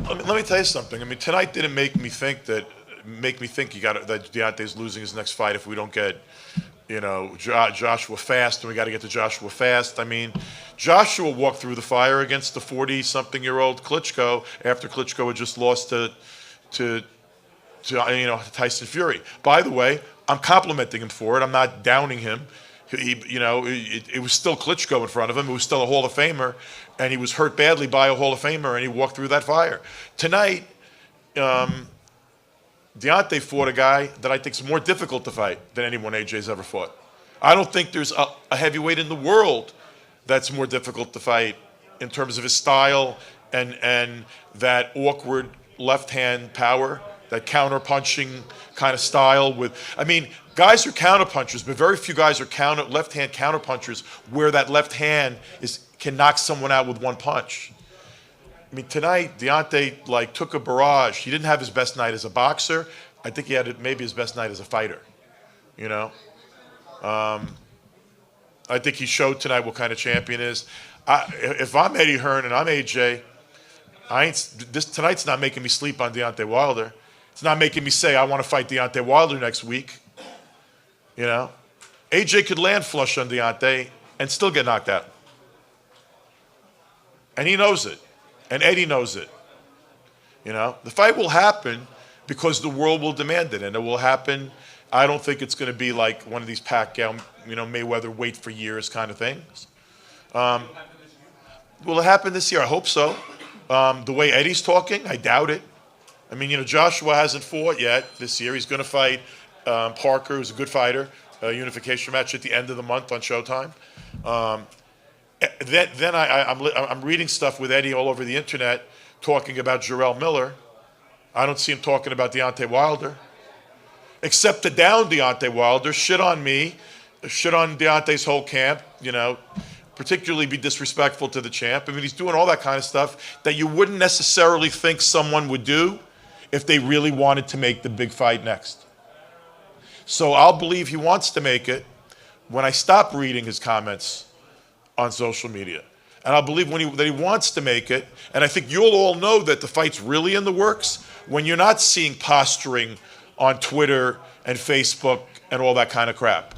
Let me tell you something. I mean, tonight didn't make me think that Deontay's losing his next fight if we don't get, Joshua fast, and we got to get to Joshua fast. I mean, Joshua walked through the fire against the 40-something-year-old Klitschko after Klitschko had just lost to Tyson Fury. By the way, I'm complimenting him for it. I'm not downing him. It was still Klitschko in front of him. It was still a Hall of Famer, and he was hurt badly by a Hall of Famer, and he walked through that fire. Tonight, Deontay fought a guy that I think is more difficult to fight than anyone AJ's ever fought. I don't think there's a heavyweight in the world that's more difficult to fight in terms of his style and that awkward left-hand power, that counter-punching kind of style. Guys are counter-punchers, but very few guys are left-hand counter-punchers where that left hand can knock someone out with one punch. I mean, tonight, Deontay, took a barrage. He didn't have his best night as a boxer. I think he had maybe his best night as a fighter, I think he showed tonight what kind of champion is. If I'm Eddie Hearn and I'm AJ, tonight's not making me sleep on Deontay Wilder. It's not making me say I want to fight Deontay Wilder next week. AJ could land flush on Deontay and still get knocked out. And he knows it. And Eddie knows it. The fight will happen because the world will demand it, and it will happen. I don't think it's going to be like one of these Pacquiao, Mayweather wait for years kind of things. Will it happen this year? I hope so. The way Eddie's talking, I doubt it. I mean, Joshua hasn't fought yet this year. He's going to fight Parker, who's a good fighter, a unification match at the end of the month on Showtime. Then I'm reading stuff with Eddie all over the internet talking about Jarrell Miller. I don't see him talking about Deontay Wilder, except to down Deontay Wilder, shit on me, shit on Deontay's whole camp, particularly be disrespectful to the champ. I mean, he's doing all that kind of stuff that you wouldn't necessarily think someone would do if they really wanted to make the big fight next. So I'll believe he wants to make it when I stop reading his comments on social media. And I'll believe that he wants to make it. And I think you'll all know that the fight's really in the works when you're not seeing posturing on Twitter and Facebook and all that kind of crap.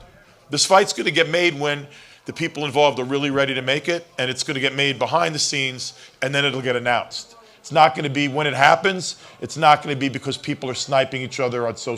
This fight's going to get made when the people involved are really ready to make it, and it's going to get made behind the scenes, and then it'll get announced. It's not going to be when it happens. It's not going to be because people are sniping each other on social